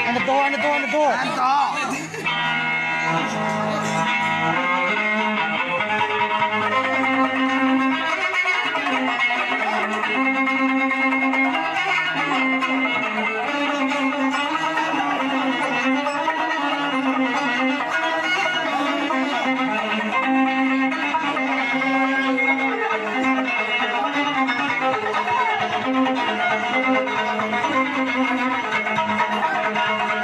Ano to?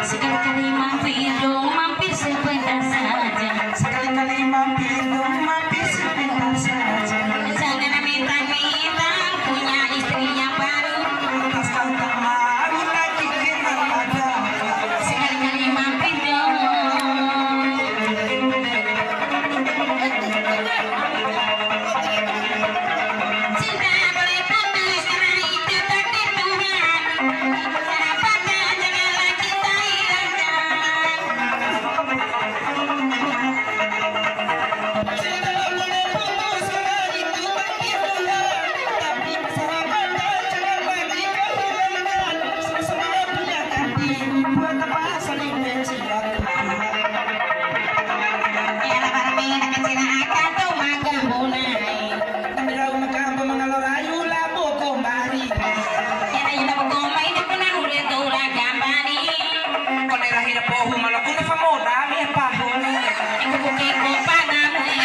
Sekali-kali mampir dong, mampir sebentar saja. Sekali-kali mampir dong, mampir sebentar saja. Jangan minta-minta punya istri yang baru. Atas kau tak mau lagi kenal ada. Sekali-kali mampir dong. Cinta boleh putus karena itu takdir Tuhan. Harapannya janganlah kita hilangkan. Cinta boleh putus karena itu takdir Tuhan, tapi persahabatan jangan lagi kau hilangkan. Sama-sama punya hati, buat apa saling mencintai. Era para mí la canción akan tu magabunay. Namiraw magkamba mga lorayo, labo ko mari. Era yun ako kumay na kunanulit ura gambani. Kung hirap po humalak kung nafa mo, dami ang pahon. Ikukuki ko pa namin.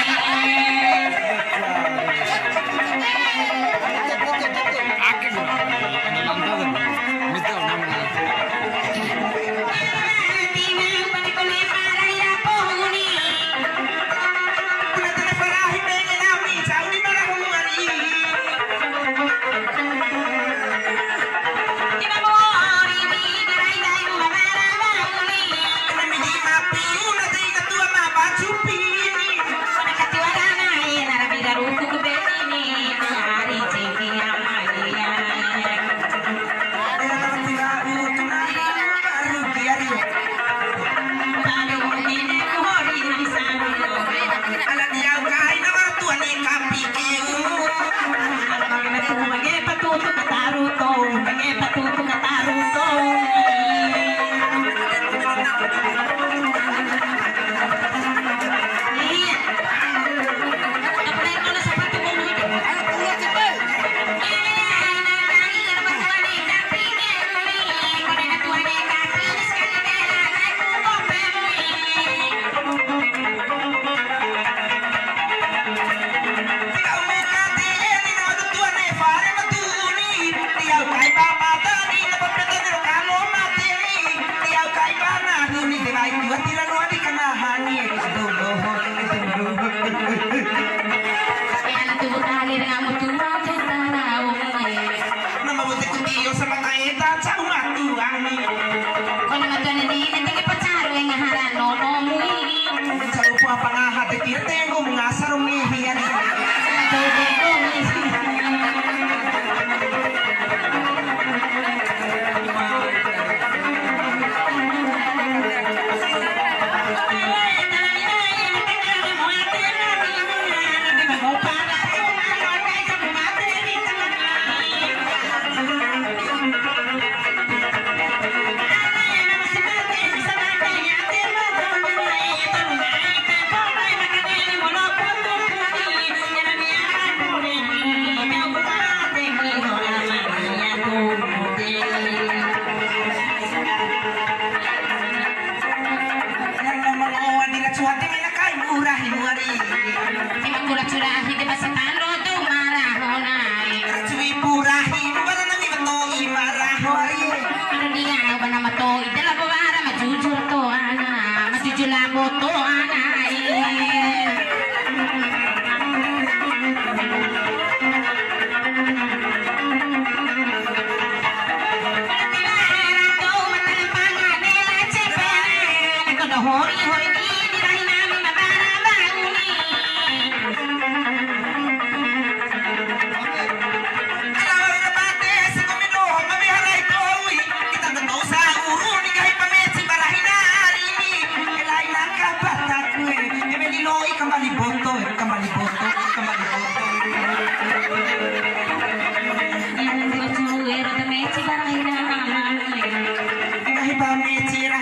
Kahit ba may tira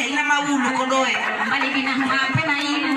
ina maulo ko doe. Bali binang mape na ilo.